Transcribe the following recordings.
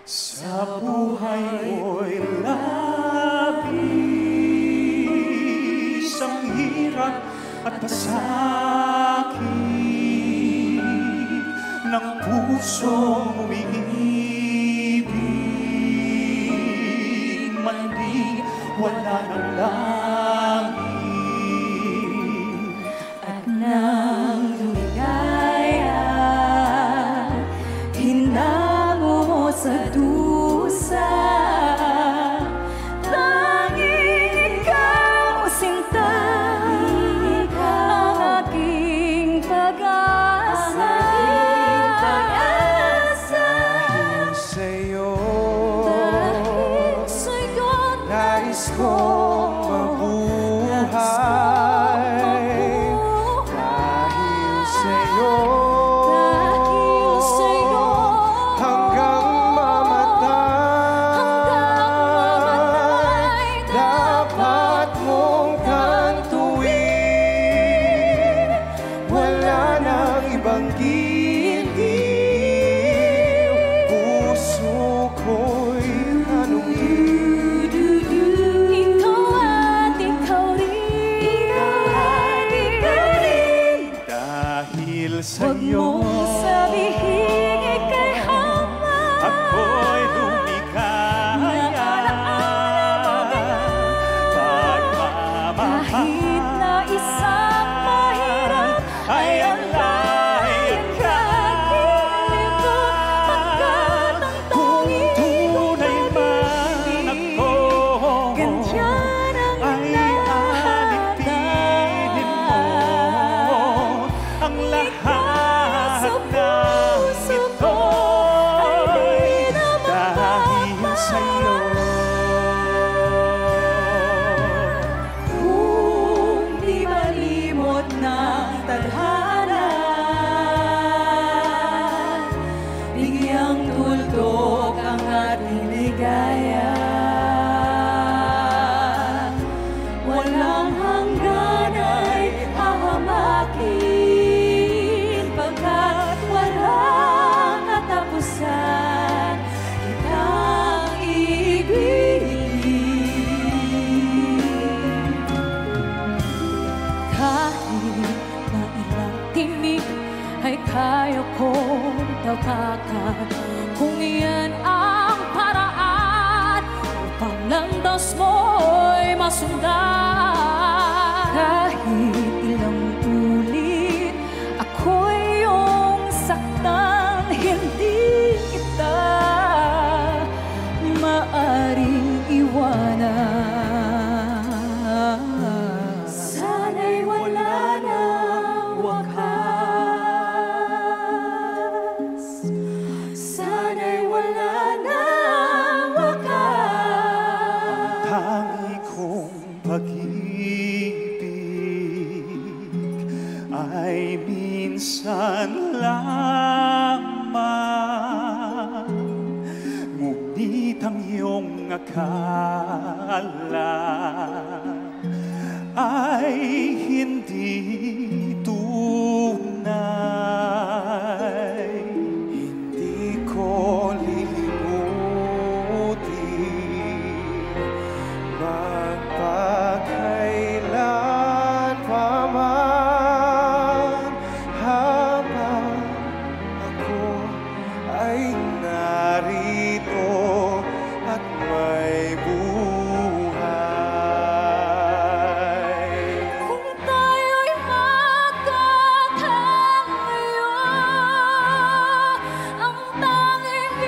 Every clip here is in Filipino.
Sa buhay ko'y labis ang hirap at pasakit ng pusong umiibig, man di wala ng langit at nang lumigaya, hinango sa dusa. Tanging ikaw, sinta, ang aking pag-asa. Dahil sa'yo, nais kong mabuhay. Dahil sa'yo, hanggang mamatay, dapat mong tantuin. Wala nang ibang giliw, puso ko'y tanungin. Ikaw at ikaw rin. Dahil Huwag sa'yo, mong sabihin ika'y hama. ako'y lumikaya. Kahit na isang mahirap ay alay ang kakilito, hanggat ang Kung tanging tunay man ako, ganyan ang ay alipinin mo ang lahat sa ng puso ko ito'y ay di na dahil sa'yo. Kung di malimot ng tadhana, bigyang tuldok ang ating ligaya. Walang hangganay hahamakin, pagkat walang katapusan kitang ibigin. Kahit na ilang tinig ay kaya kong tapakan, kung iyan ang paraan upang landas mo'y masundan. Kahit ilang ulit ako'y iyong saktan, hindi kita maaring iwanan. Sana'y wala nang wakas. Sana'y wala nang wakas. Tangi kong pag-ibig ay minsan lamang, ngunit ang iyong akala ay hindi tunay. Hindi ko lilimutin magpakailan pa man, habang ako ay narito at may buhay. Kung tayo'y magkakalayo, ang tanging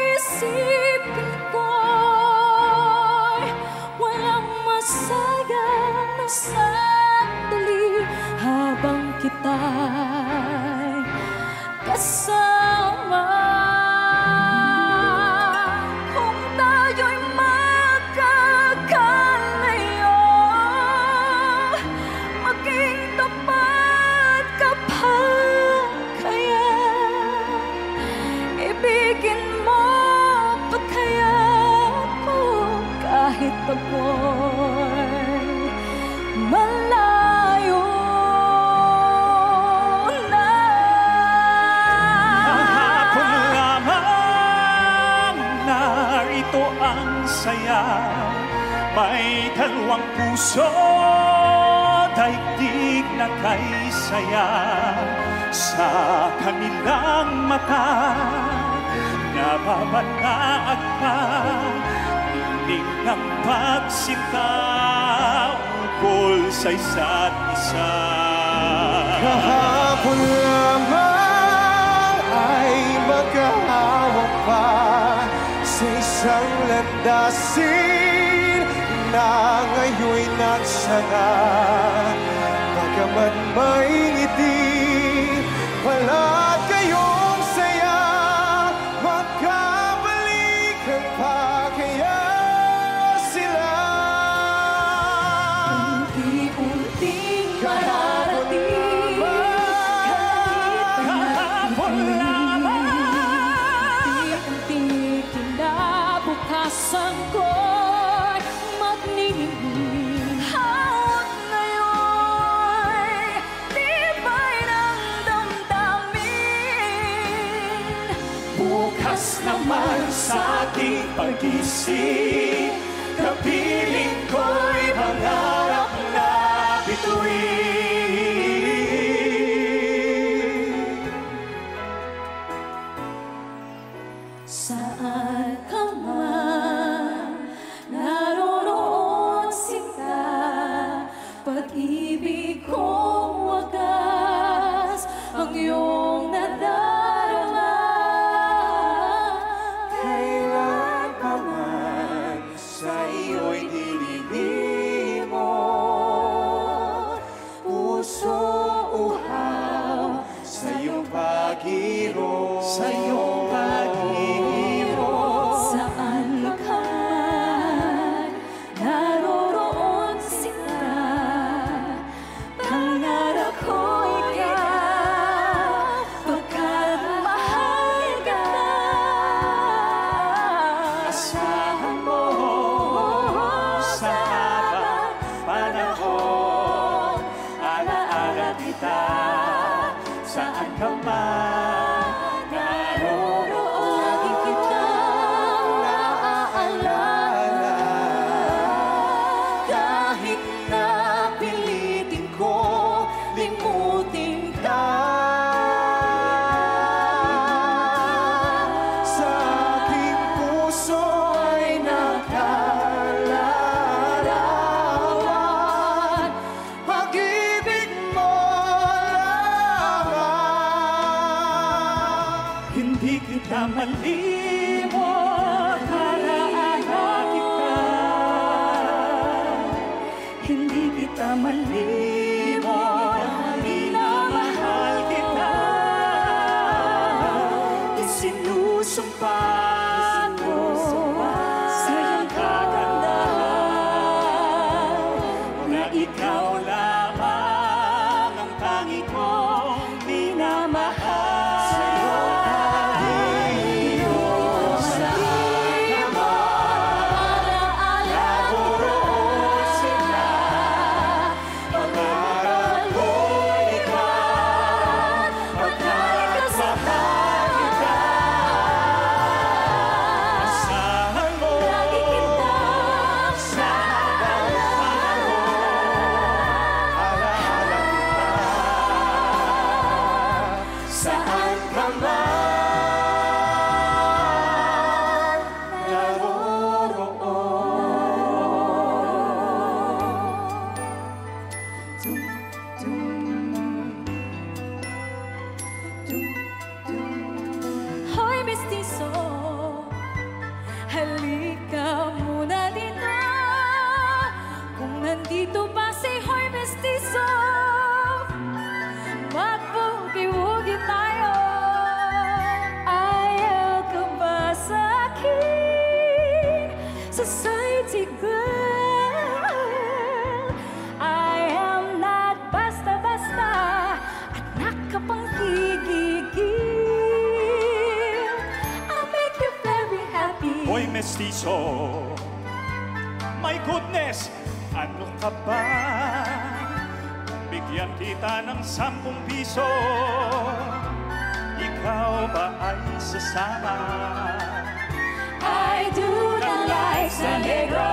iisipin ko'y walang masayang na sandali habang kita'y kasama. Kung tayo'y magkakalayo, mag may dalawang puso, daigdig na kay saya. Sa kanilang mata, nababalaag pa tingin ng pagsinta ukol sa isa't isa. Kahapon lamang ay magkahawak pa sa isang landasin na ngayon'y nagsara. Bagamat may ngiti, wala kayong saya, magkabalikan pa kaya sila. Unti-unting mararating Kahapon lamang, unti-unting kinabukasan ko'y magniningning. Hawak ngayon'y tibay ng damdamin. bukas naman sa ating pag-isip, kapiling ko'y pangarap na bituin. Saan ka man, naroroon sinta, pag-ibig kong wagas, ang iyong nadarama. Kailan pa man sa iyo'y dinilimot, puso uhaw sa iyong paghiro. Sa iyong paghihiro, Saan ka man, naroroon sinta, pangarap ko'y ikaw, pagkat mahal ka. asahan mo sa habang panahon. Alaala kita, saan ka man naroroon. Lagi kitang naaalala, kahit na pilitin ko limutin ka. Sa aking puso ay nakalarawan, pag-ibig mo lamang. Hindi kita malimot, alaala kita. Hindi kita malimot, minamahal kita. Isinusumpa ko sa iyong kagandahan na ikaw lamang ang tangi kong minamahal. Sa iyong paghihiro, saan ka man, naroroon sila. Pangarap ko'y ikaw, pagkat mahal kita. Asahan mo Lagi kitang sa habang panahon. Alaala kita, Saan ka man Hoy, mestizo, halika muna dito. Kung nandito ba si Hoy Mestizo, magbugi-wugi tayo. Ayaw ka ba sa akin, society girl? I am not basta-basta at nakapanggigigil. I'll make you very happy. Hoy mestizo, my goodness, ano ka ba? Bigyan kita ng 10 piso, ikaw ba ay sasama? I do not like San Negro.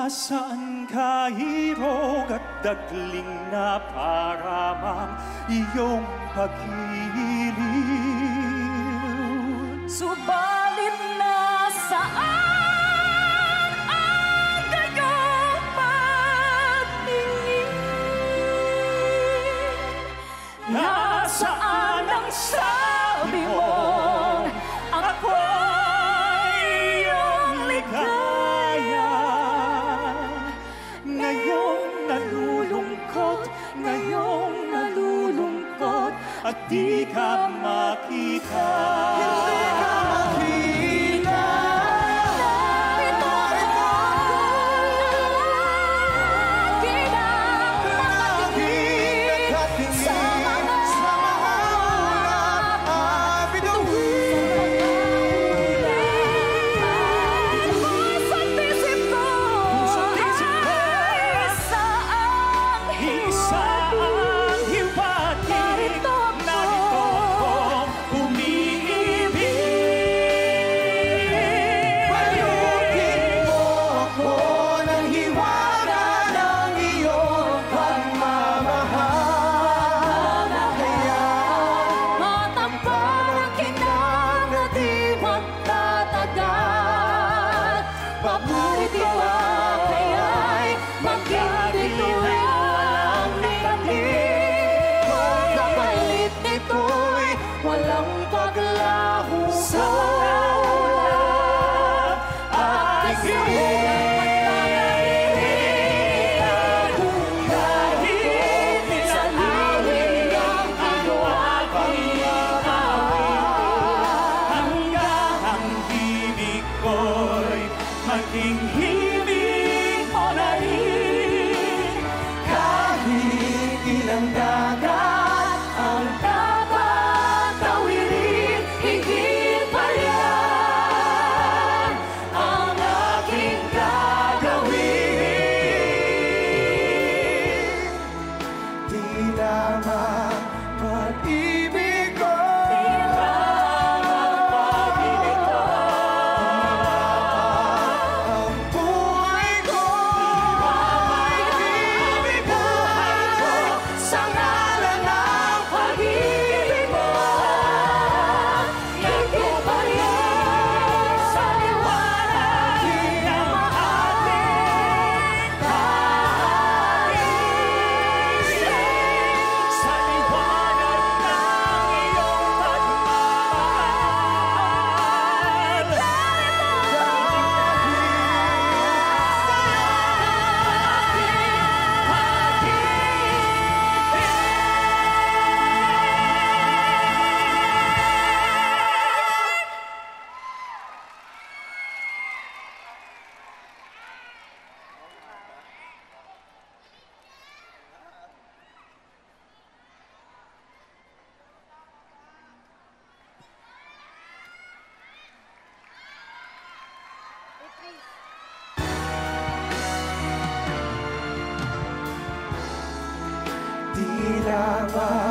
Nasaan ka, hirog at dagling na paramang iyong pag-iiliw? Subalit nasaan ang kanyang pagtingin? Nasaan ang sabi mong ako'y iyong ligaya? Ngayong nalulungkot at di ka makita. Hindi ka makita. Narito ako, nakatingin sa mga ulap at bituin. Puso't isip ko ay Isaang hiwatig, Narito narito akong umiibig. Bayutin mo ako ng hiwaga ng iyong pagmamahal. Kaya matampan ang kinang na di magtatagal. Paborito kaya'y maging bituin walang likhain. Kapalit nito'y walang paglaho sa ulap at kahit sa lawin ng iyong Hanggang ang himig ko'y maging himig mo na rin. kahit ilang dagat ang tatatawirin, higit pa yan ang aking gagawin. di lamang pag-ibig ko. Ang buhay ko Sa ngalan ng pag-ibig mo, higit pa rin sa liwanag ng ating kaisip. Sa liwanag ng iyong pagmamahal. di lamang